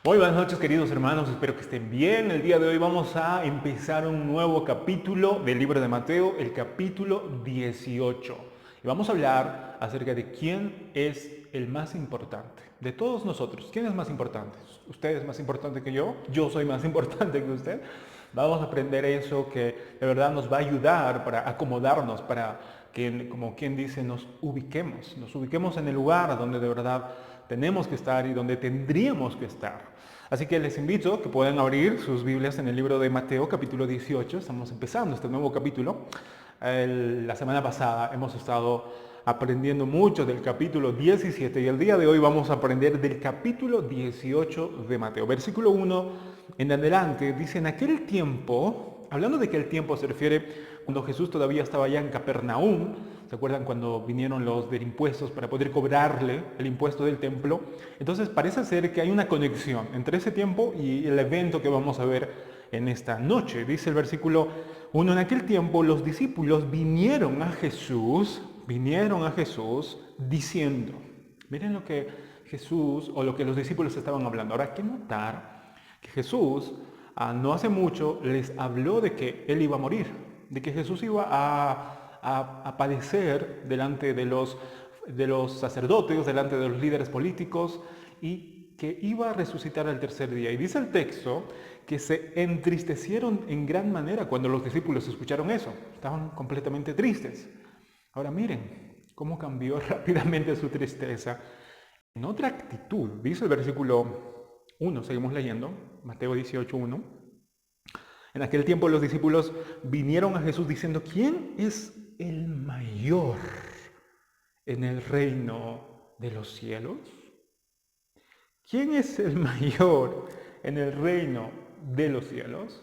Muy buenas noches, queridos hermanos, espero que estén bien. El día de hoy vamos a empezar un nuevo capítulo del libro de Mateo, el capítulo 18. Y vamos a hablar acerca de quién es el más importante. De todos nosotros, ¿quién es más importante? ¿Usted es más importante que yo? ¿Yo soy más importante que usted? Vamos a aprender eso que de verdad nos va a ayudar para acomodarnos, para que, como quien dice, nos ubiquemos en el lugar donde de verdad tenemos que estar y donde tendríamos que estar. Así que les invito a que puedan abrir sus Biblias en el libro de Mateo, capítulo 18. Estamos empezando este nuevo capítulo. La semana pasada hemos estado aprendiendo mucho del capítulo 17 y el día de hoy vamos a aprender del capítulo 18 de Mateo. Versículo 1 en adelante dice: en aquel tiempo, hablando de que el tiempo se refiere cuando Jesús todavía estaba allá en Capernaum. ¿Se acuerdan cuando vinieron los de impuestos para poder cobrarle el impuesto del templo? Entonces parece ser que hay una conexión entre ese tiempo y el evento que vamos a ver en esta noche. Dice el versículo 1: en aquel tiempo los discípulos vinieron a Jesús diciendo. Miren lo que Jesús o lo que los discípulos estaban hablando. Ahora hay que notar que Jesús no hace mucho les habló de que Él iba a morir, de que Jesús iba a padecer delante de los sacerdotes, delante de los líderes políticos, y que iba a resucitar al tercer día. Y dice el texto que se entristecieron en gran manera cuando los discípulos escucharon eso. Estaban completamente tristes. Ahora miren cómo cambió rápidamente su tristeza en otra actitud. Dice el versículo 1, seguimos leyendo, Mateo 18:1. En aquel tiempo los discípulos vinieron a Jesús diciendo: ¿quién es el mayor en el reino de los cielos? ¿Quién es el mayor en el reino de los cielos?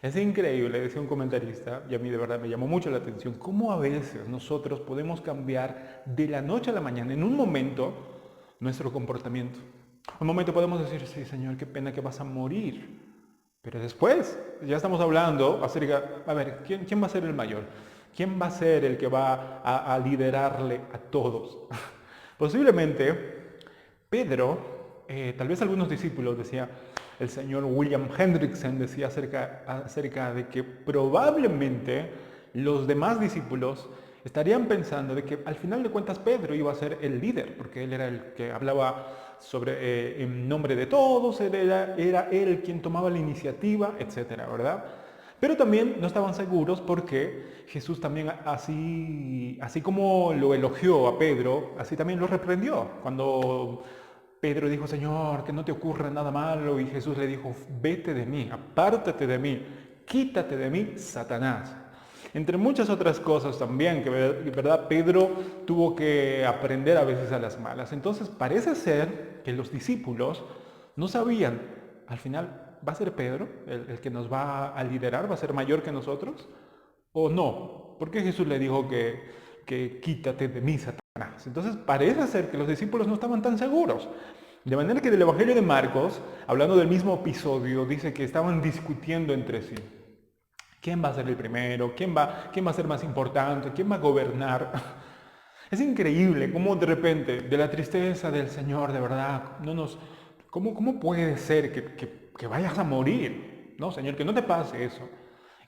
Es increíble, decía un comentarista, y a mí de verdad me llamó mucho la atención, cómo a veces nosotros podemos cambiar de la noche a la mañana, en un momento, nuestro comportamiento. Un momento podemos decir: sí, Señor, qué pena que vas a morir. Pero después, ya estamos hablando acerca, a ver, ¿quién va a ser el mayor? ¿Quién va a ser el que va a liderarle a todos? Posiblemente Pedro, tal vez algunos discípulos, decía el señor William Hendrickson, decía acerca de que probablemente los demás discípulos estarían pensando de que al final de cuentas Pedro iba a ser el líder, porque él era el que hablaba en nombre de todos, era él quien tomaba la iniciativa, etcétera, ¿verdad? Pero también no estaban seguros porque Jesús también, así como lo elogió a Pedro, así también lo reprendió. Cuando Pedro dijo: Señor, que no te ocurra nada malo, y Jesús le dijo: vete de mí, apártate de mí, quítate de mí, Satanás. Entre muchas otras cosas también, que verdad Pedro tuvo que aprender a veces a las malas. Entonces parece ser que los discípulos no sabían, al final, ¿va a ser Pedro el que nos va a liderar? ¿Va a ser mayor que nosotros? ¿O no? Porque Jesús le dijo que quítate de mí, Satanás. Entonces parece ser que los discípulos no estaban tan seguros. De manera que del Evangelio de Marcos, hablando del mismo episodio, dice que estaban discutiendo entre sí. ¿Quién va a ser el primero? ¿Quién va a ser más importante? ¿Quién va a gobernar? Es increíble cómo de repente, de la tristeza del Señor, de verdad, ¿cómo puede ser que vayas a morir? No, Señor, que no te pase eso.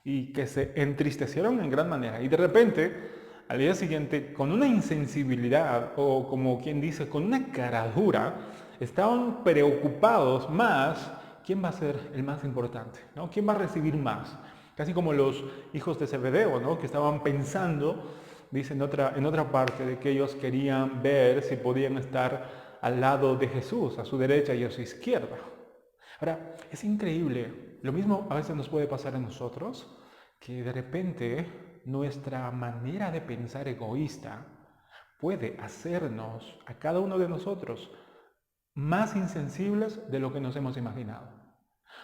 Y que se entristecieron en gran manera. Y de repente, al día siguiente, con una insensibilidad, o como quien dice, con una cara dura, estaban preocupados más quién va a ser el más importante, ¿no? ¿Quién va a recibir más? Casi como los hijos de Zebedeo, ¿no? Que estaban pensando, dice en otra parte, de que ellos querían ver si podían estar al lado de Jesús, a su derecha y a su izquierda. Ahora, es increíble. Lo mismo a veces nos puede pasar a nosotros, que de repente nuestra manera de pensar egoísta puede hacernos, a cada uno de nosotros, más insensibles de lo que nos hemos imaginado.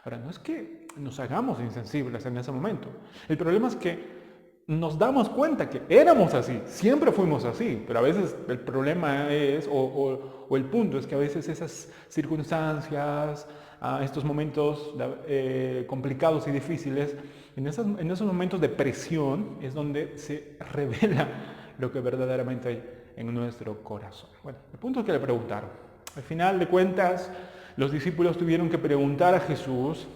Ahora, no es que nos hagamos insensibles en ese momento. El problema es que nos damos cuenta que éramos así, siempre fuimos así, pero a veces el problema es, o el punto es que a veces esas circunstancias, estos momentos complicados y difíciles, en esos momentos de presión es donde se revela lo que verdaderamente hay en nuestro corazón. Bueno, el punto es que le preguntaron. Al final de cuentas, Los discípulos tuvieron que preguntar a Jesús.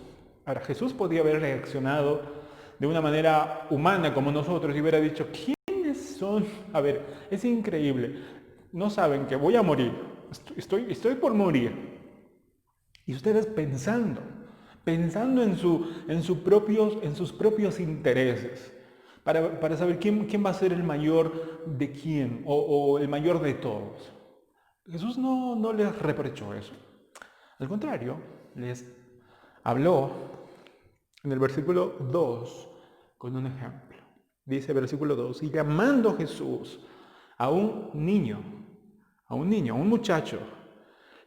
Ahora, Jesús podía haber reaccionado de una manera humana como nosotros y hubiera dicho, ¿quiénes son? A ver, es increíble. No saben que voy a morir. Estoy por morir. Y ustedes pensando en sus propios intereses, para saber quién va a ser el mayor de quién o el mayor de todos. Jesús no les reprochó eso. Al contrario, les habló en el versículo 2 con un ejemplo. Dice versículo 2, y llamando Jesús a un niño, a un muchacho,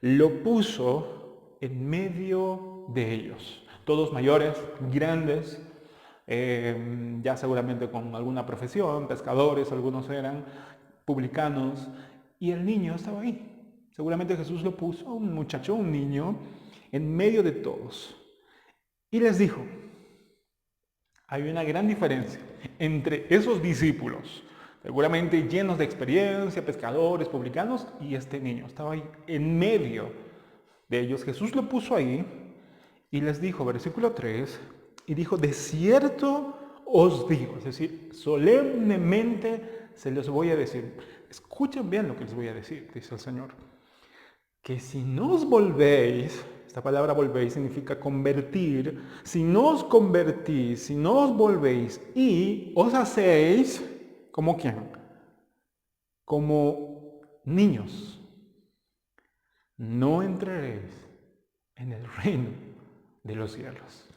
lo puso en medio de ellos. Todos mayores, grandes, ya seguramente con alguna profesión, pescadores, algunos eran publicanos, y el niño estaba ahí. Seguramente Jesús lo puso a un muchacho, un niño, en medio de todos. Y les dijo, hay una gran diferencia entre esos discípulos, seguramente llenos de experiencia, pescadores, publicanos, y este niño. Estaba ahí en medio de ellos. Jesús lo puso ahí y les dijo, versículo 3, y dijo, de cierto os digo, es decir, solemnemente se los voy a decir. Escuchen bien lo que les voy a decir, dice el Señor. Que si no os volvéis, esta palabra volvéis significa convertir, si no os convertís, si no os volvéis y os hacéis, ¿como quién? Como niños, no entraréis en el reino de los cielos.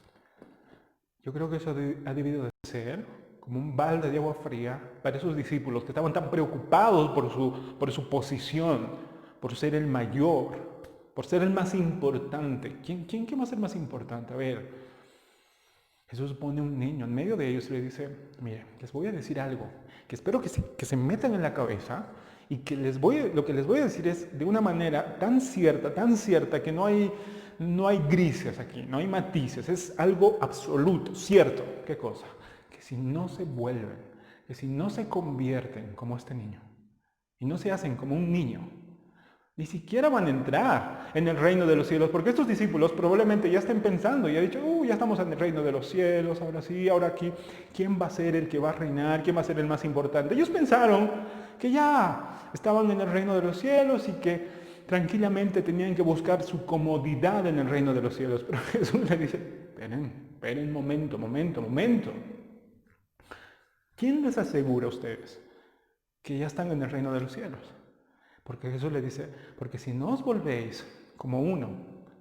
Yo creo que eso ha debido de ser como un balde de agua fría para esos discípulos que estaban tan preocupados por su posición, por ser el mayor, por ser el más importante. ¿Quién va a ser más importante? A ver, Jesús pone un niño en medio de ellos y le dice, mire, les voy a decir algo que espero que se metan en la cabeza y que lo que les voy a decir es de una manera tan cierta que no hay grises aquí, no hay matices, es algo absoluto, cierto. ¿Qué cosa? Que si no se vuelven, que si no se convierten como este niño y no se hacen como un niño, ni siquiera van a entrar en el reino de los cielos, porque estos discípulos probablemente ya estén pensando y han dicho, ya estamos en el reino de los cielos, ahora sí, ahora aquí, ¿quién va a ser el que va a reinar? ¿Quién va a ser el más importante? Ellos pensaron que ya estaban en el reino de los cielos y que tranquilamente tenían que buscar su comodidad en el reino de los cielos. Pero Jesús les dice, esperen, momento. ¿Quién les asegura a ustedes que ya están en el reino de los cielos? Porque Jesús le dice, porque si no os volvéis como uno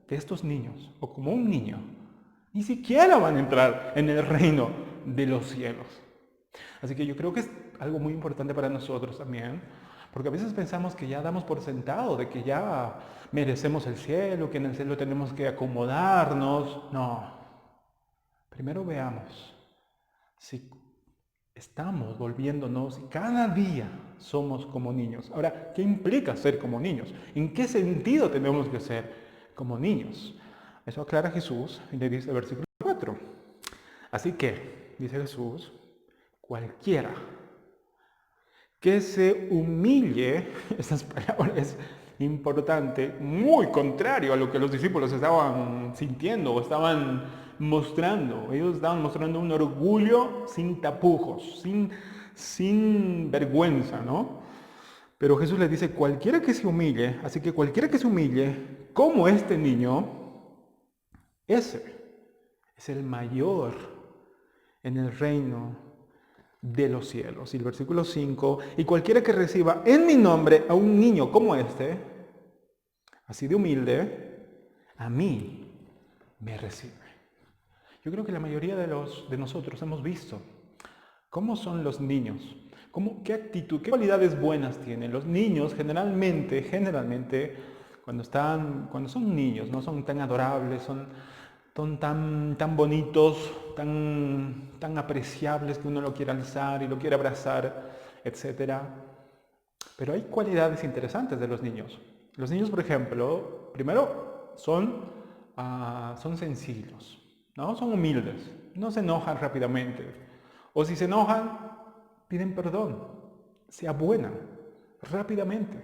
de estos niños o como un niño, ni siquiera van a entrar en el reino de los cielos. Así que yo creo que es algo muy importante para nosotros también, porque a veces pensamos que ya damos por sentado de que ya merecemos el cielo, que en el cielo tenemos que acomodarnos. No. Primero veamos si estamos volviéndonos y cada día somos como niños. Ahora, ¿qué implica ser como niños? ¿En qué sentido tenemos que ser como niños? Eso aclara Jesús y le dice el versículo 4. Así que, dice Jesús, cualquiera que se humille, estas palabras importante, muy contrario a lo que los discípulos estaban sintiendo o estaban mostrando. Ellos estaban mostrando un orgullo sin tapujos, sin vergüenza, ¿no? Pero Jesús les dice, cualquiera que se humille, así que cualquiera que se humille, como este niño, ese es el mayor en el reino de los cielos. Y el versículo 5, y cualquiera que reciba en mi nombre a un niño como este, así de humilde, a mí me recibe. Yo creo que la mayoría de nosotros hemos visto cómo son los niños, qué actitud, qué cualidades buenas tienen. Los niños generalmente, cuando son niños, no son tan adorables, son tan bonitos, tan apreciables que uno lo quiere alzar y lo quiere abrazar, etc. Pero hay cualidades interesantes de los niños. Los niños, por ejemplo, primero son sencillos, ¿no? Son humildes, no se enojan rápidamente. O si se enojan, piden perdón, se abuenan rápidamente.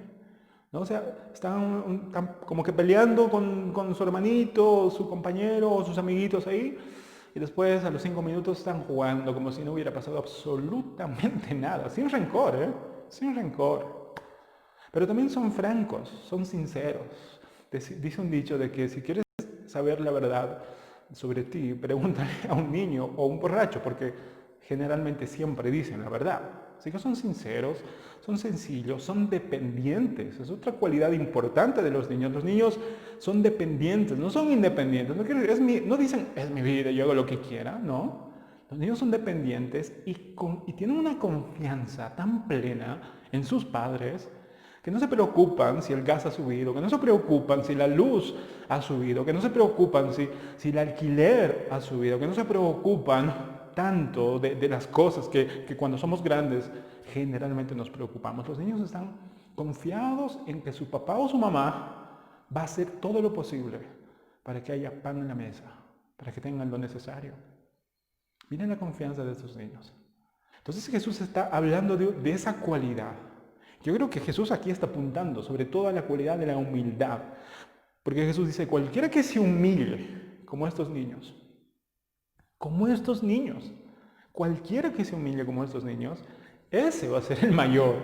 ¿no? O sea, están como que peleando con su hermanito, o su compañero, o sus amiguitos ahí, y después a los 5 minutos están jugando como si no hubiera pasado absolutamente nada, sin rencor, ¿eh? Sin rencor. Pero también son francos, son sinceros. Dice un dicho de que si quieres saber la verdad sobre ti, pregúntale a un niño o a un borracho, porque generalmente siempre dicen la verdad. Así que son sinceros, son sencillos, son dependientes. Es otra cualidad importante de los niños. Los niños son dependientes, no son independientes. No dicen, es mi vida, yo hago lo que quiera, no. Los niños son dependientes y tienen una confianza tan plena en sus padres que no se preocupan si el gas ha subido, que no se preocupan si la luz ha subido, que no se preocupan si el alquiler ha subido, que no se preocupan tanto de las cosas que cuando somos grandes generalmente nos preocupamos. Los niños están confiados en que su papá o su mamá va a hacer todo lo posible para que haya pan en la mesa, para que tengan lo necesario. Miren la confianza de estos niños. Entonces Jesús está hablando de esa cualidad. Yo creo que Jesús aquí está apuntando sobre todo a la cualidad de la humildad. Porque Jesús dice, cualquiera que se humille, como estos niños, cualquiera que se humille como estos niños, ese va a ser el mayor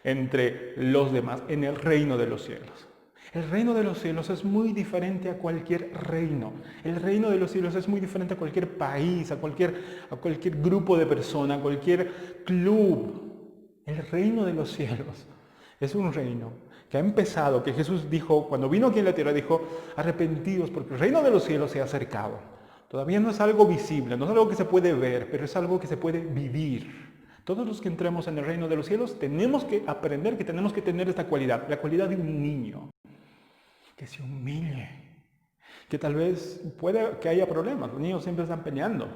entre los demás en el reino de los cielos. El reino de los cielos es muy diferente a cualquier reino. El reino de los cielos es muy diferente a cualquier país, a cualquier grupo de personas, a cualquier club. El reino de los cielos es un reino que ha empezado, que Jesús dijo, cuando vino aquí en la tierra, dijo, arrepentidos porque el reino de los cielos se ha acercado. Todavía no es algo visible, no es algo que se puede ver, pero es algo que se puede vivir. Todos los que entremos en el reino de los cielos tenemos que aprender que tenemos que tener esta cualidad, la cualidad de un niño, que se humille, que tal vez puede que haya problemas, los niños siempre están peleando,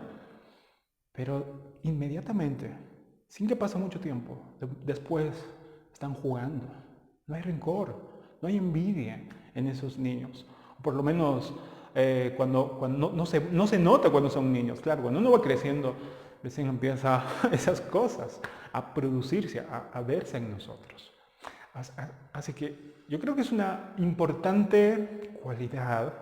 pero inmediatamente, sin que pase mucho tiempo, después están jugando. No hay rencor, no hay envidia en esos niños. Por lo menos cuando no se nota cuando son niños. Claro, cuando uno va creciendo, recién empieza esas cosas a producirse, a verse en nosotros. Así que yo creo que es una importante cualidad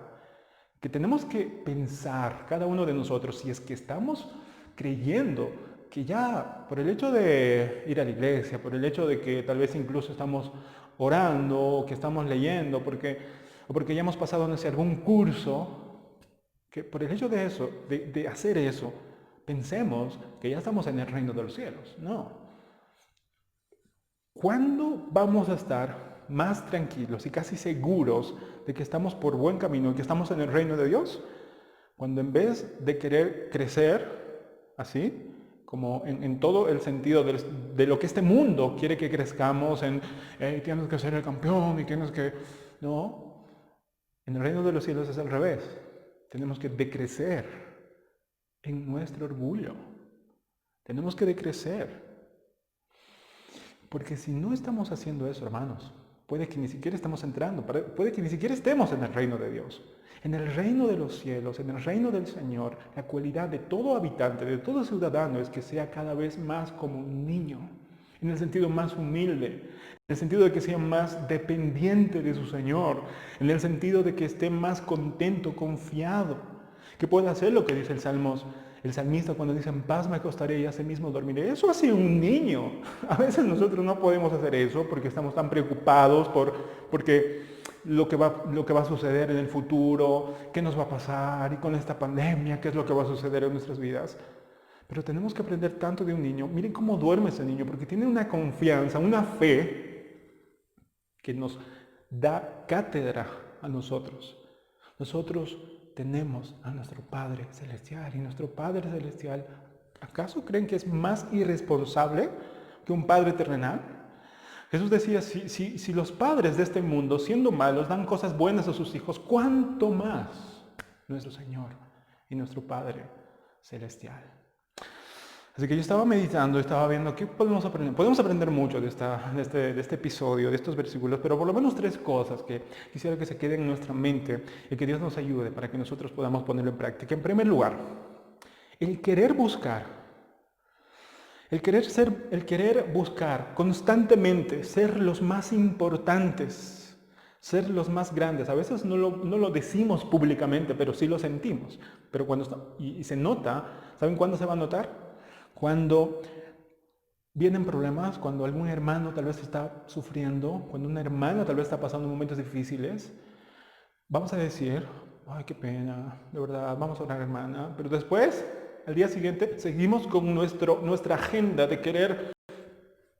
que tenemos que pensar cada uno de nosotros si es que estamos creyendo que ya por el hecho de ir a la iglesia, por el hecho de que tal vez incluso estamos orando, o que estamos leyendo, o porque ya hemos pasado, no sé, algún curso, que por el hecho de eso, de hacer eso, pensemos que ya estamos en el reino de los cielos. No. ¿Cuándo vamos a estar más tranquilos y casi seguros de que estamos por buen camino y que estamos en el reino de Dios? Cuando en vez de querer crecer así, como en todo el sentido de lo que este mundo quiere que crezcamos, tienes que ser el campeón y tienes que... No, en el reino de los cielos es al revés. Tenemos que decrecer en nuestro orgullo. Tenemos que decrecer. Porque si no estamos haciendo eso, hermanos, puede que ni siquiera estemos entrando, puede que ni siquiera estemos en el reino de Dios. En el reino de los cielos, en el reino del Señor, la cualidad de todo habitante, de todo ciudadano es que sea cada vez más como un niño, en el sentido más humilde, en el sentido de que sea más dependiente de su Señor, en el sentido de que esté más contento, confiado, que pueda hacer lo que dice el salmista cuando dice, en paz me acostaré y así mismo dormiré. Eso hace un niño. A veces nosotros no podemos hacer eso porque estamos tan preocupados porque lo que va a suceder en el futuro, qué nos va a pasar y con esta pandemia, qué es lo que va a suceder en nuestras vidas. Pero tenemos que aprender tanto de un niño. Miren cómo duerme ese niño, porque tiene una confianza, una fe que nos da cátedra a nosotros. Nosotros tenemos a nuestro Padre Celestial y nuestro Padre Celestial, ¿acaso creen que es más irresponsable que un Padre terrenal? Jesús decía, si los padres de este mundo, siendo malos, dan cosas buenas a sus hijos, ¿cuánto más nuestro Señor y nuestro Padre Celestial? Así que yo estaba meditando, estaba viendo qué podemos aprender. Podemos aprender mucho de este episodio, de estos versículos, pero por lo menos 3 cosas que quisiera que se queden en nuestra mente y que Dios nos ayude para que nosotros podamos ponerlo en práctica. En primer lugar, el querer buscar El querer buscar constantemente ser los más importantes, ser los más grandes. A veces no lo decimos públicamente, pero sí lo sentimos. Pero y se nota, ¿saben cuándo se va a notar? Cuando vienen problemas, cuando algún hermano tal vez está sufriendo, cuando una hermana tal vez está pasando momentos difíciles. Vamos a decir, ay, qué pena, de verdad, vamos a orar, hermana. Pero después, al día siguiente, seguimos con nuestra agenda de querer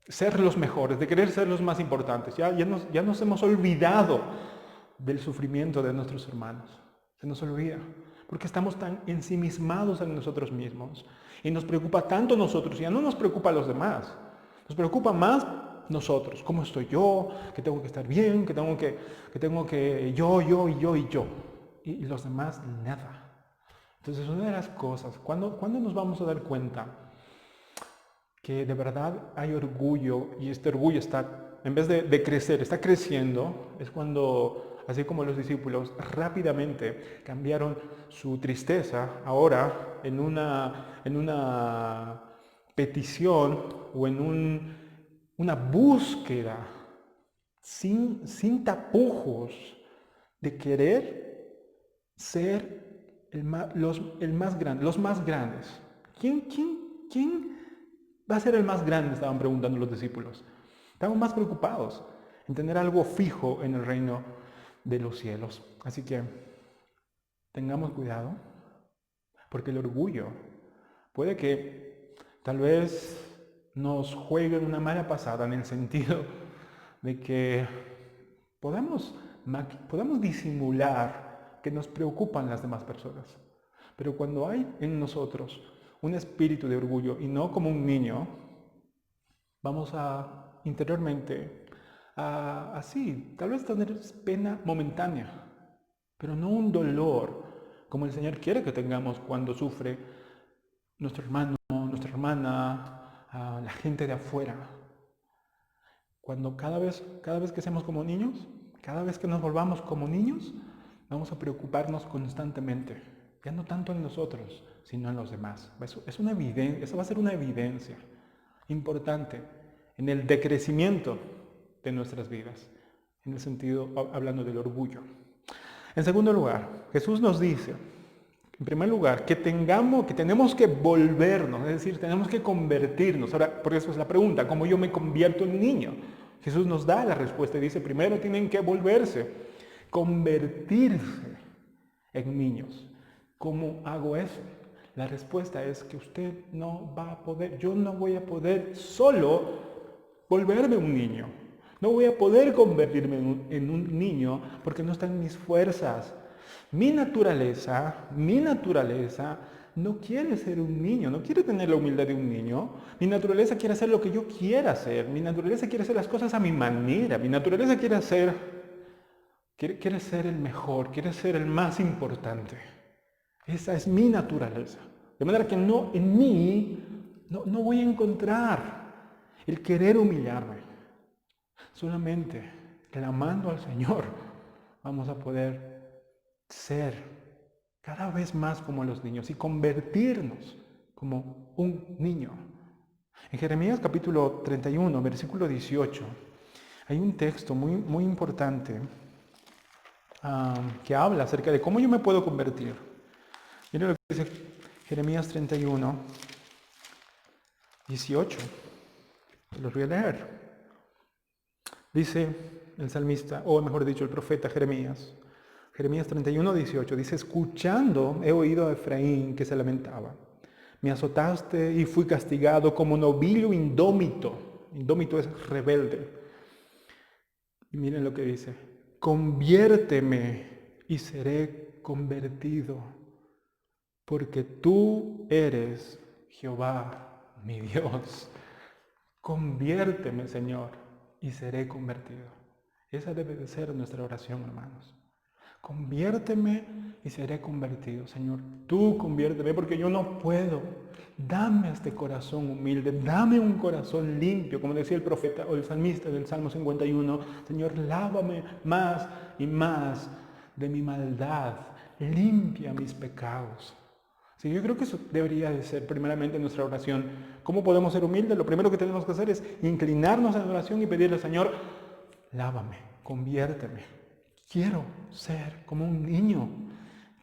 ser los mejores, de querer ser los más importantes. Ya nos hemos olvidado del sufrimiento de nuestros hermanos. Se nos olvida, porque estamos tan ensimismados en nosotros mismos. Y nos preocupa tanto nosotros, ya no nos preocupa a los demás. Nos preocupa más nosotros, cómo estoy yo, que tengo que estar bien, que tengo que yo, y yo. Y los demás, nada. Entonces, una de las cosas, ¿cuándo nos vamos a dar cuenta que de verdad hay orgullo y este orgullo está, en vez de crecer, está creciendo? Es cuando, así como los discípulos rápidamente cambiaron su tristeza ahora en una petición o en una búsqueda sin tapujos de querer ser los más grandes. ¿Quién va a ser el más grande? Estaban preguntando los discípulos. Estaban más preocupados en tener algo fijo en el reino de los cielos. Así que tengamos cuidado, porque el orgullo puede que tal vez nos juegue una mala pasada, en el sentido de que podemos disimular que nos preocupan las demás personas. Pero cuando hay en nosotros un espíritu de orgullo y no como un niño, vamos a interiormente así, tal vez tener pena momentánea, pero no un dolor como el Señor quiere que tengamos cuando sufre nuestro hermano, nuestra hermana, la gente de afuera. Cuando cada vez que seamos como niños, cada vez que nos volvamos como niños, vamos a preocuparnos constantemente, ya no tanto en nosotros, sino en los demás. Eso va a ser una evidencia importante en el decrecimiento de nuestras vidas, en el sentido, hablando del orgullo. En segundo lugar, Jesús nos dice, en primer lugar, que tenemos que volvernos, es decir, tenemos que convertirnos. Ahora, por eso es la pregunta, ¿cómo yo me convierto en niño? Jesús nos da la respuesta y dice, primero tienen que volverse, convertirse en niños. ¿Cómo hago eso? La respuesta es que usted no va a poder, yo no voy a poder solo volverme un niño. No voy a poder convertirme en un niño porque no están mis fuerzas. Mi naturaleza no quiere ser un niño, no quiere tener la humildad de un niño. Mi naturaleza quiere hacer lo que yo quiera hacer. Mi naturaleza quiere hacer las cosas a mi manera. Mi naturaleza quiere ser el mejor, quiere ser el más importante. Esa es mi naturaleza. De manera que en mí no voy a encontrar el querer humillarme. Solamente clamando al Señor vamos a poder ser cada vez más como los niños y convertirnos como un niño. En Jeremías capítulo 31, versículo 18, hay un texto muy, muy importante que habla acerca de cómo yo me puedo convertir. Miren lo que dice Jeremías 31, 18. Los voy a leer. Dice el salmista, o mejor dicho, el profeta Jeremías 31, 18, dice, escuchando he oído a Efraín que se lamentaba. Me azotaste y fui castigado como novillo indómito. Indómito es rebelde. Y miren lo que dice, conviérteme y seré convertido, porque tú eres Jehová, mi Dios. Conviérteme, Señor, y seré convertido. Esa debe de ser nuestra oración, hermanos. Conviérteme y seré convertido. Señor, tú conviérteme porque yo no puedo. Dame este corazón humilde, dame un corazón limpio, como decía el profeta o el salmista del Salmo 51. Señor, lávame más y más de mi maldad. Limpia mis pecados. Sí, yo creo que eso debería de ser primeramente nuestra oración. ¿Cómo podemos ser humildes? Lo primero que tenemos que hacer es inclinarnos en oración y pedirle al Señor, lávame, conviérteme. Quiero ser como un niño.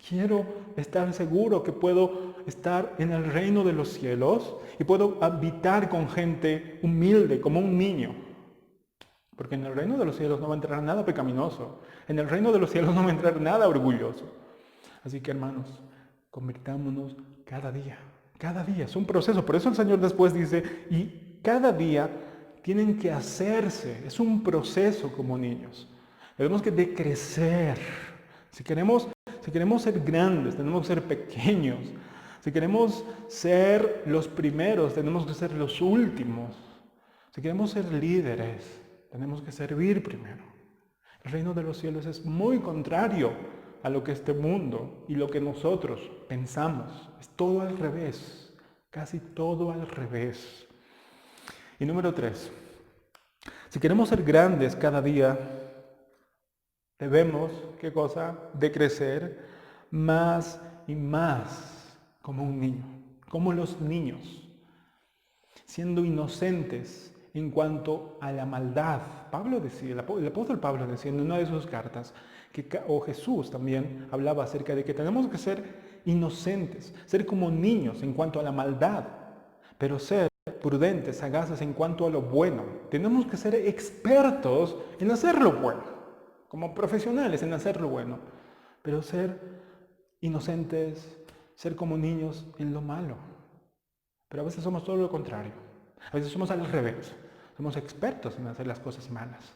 Quiero estar seguro que puedo estar en el reino de los cielos y puedo habitar con gente humilde como un niño. Porque en el reino de los cielos no va a entrar nada pecaminoso. En el reino de los cielos no va a entrar nada orgulloso. Así que hermanos, convirtámonos cada día. Cada día es un proceso. Por eso el Señor después dice, y cada día tienen que hacerse. Es un proceso como niños. Tenemos que decrecer. Si queremos ser grandes, tenemos que ser pequeños. Si queremos ser los primeros, tenemos que ser los últimos. Si queremos ser líderes, tenemos que servir primero. El reino de los cielos es muy contrario a lo que este mundo y lo que nosotros pensamos. Es todo al revés, casi todo al revés. Y número 3, si queremos ser grandes cada día, debemos, ¿qué cosa? De crecer más y más como un niño, como los niños, siendo inocentes en cuanto a la maldad. Pablo decía, el apóstol Pablo decía en una de sus cartas, o Jesús también hablaba acerca de que tenemos que ser inocentes, ser como niños en cuanto a la maldad, pero ser prudentes, sagaces en cuanto a lo bueno. Tenemos que ser expertos en hacer lo bueno, como profesionales en hacer lo bueno, pero ser inocentes, ser como niños en lo malo. Pero a veces somos todo lo contrario. A veces somos al revés. Somos expertos en hacer las cosas malas.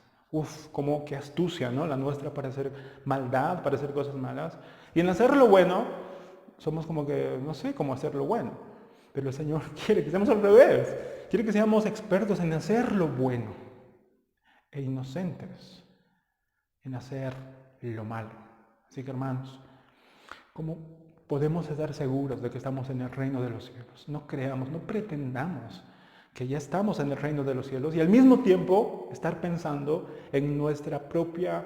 Como qué astucia, ¿no? La nuestra para hacer maldad, para hacer cosas malas. Y en hacer lo bueno, somos como que, no sé cómo hacer lo bueno. Pero el Señor quiere que seamos al revés. Quiere que seamos expertos en hacer lo bueno. E inocentes en hacer lo malo. Así que hermanos, ¿cómo podemos estar seguros de que estamos en el reino de los cielos? No creamos, no pretendamos que ya estamos en el reino de los cielos y al mismo tiempo estar pensando en nuestra propia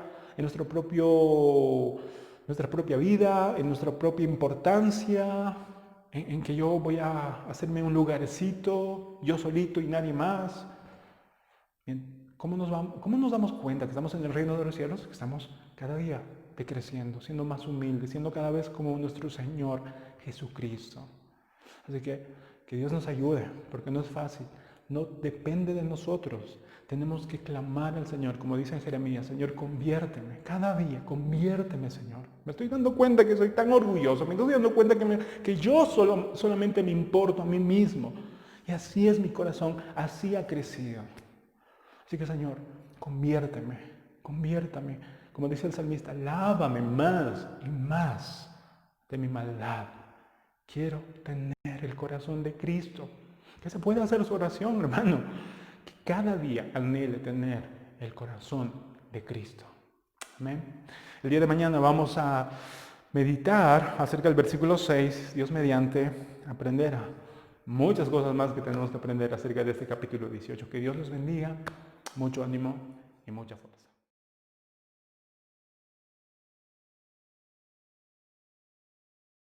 vida, en nuestra propia importancia, en que yo voy a hacerme un lugarcito, yo solito y nadie más. Bien, ¿cómo nos damos cuenta que estamos en el reino de los cielos? Que estamos cada día decreciendo, siendo más humildes, siendo cada vez como nuestro Señor Jesucristo. Así que Dios nos ayude, porque no es fácil, no depende de nosotros. Tenemos que clamar al Señor, como dice en Jeremías, Señor, conviérteme, cada día, conviérteme, Señor. Me estoy dando cuenta que soy tan orgulloso, me estoy dando cuenta que yo solamente me importo a mí mismo. Y así es mi corazón, así ha crecido. Así que, Señor, conviérteme, como dice el salmista, lávame más y más de mi maldad. Quiero tener el corazón de Cristo. Que se pueda hacer su oración, hermano. Que cada día anhele tener el corazón de Cristo. Amén. El día de mañana vamos a meditar acerca del versículo 6, Dios mediante, aprender muchas cosas más que tenemos que aprender acerca de este capítulo 18. Que Dios los bendiga, mucho ánimo y mucha fuerza.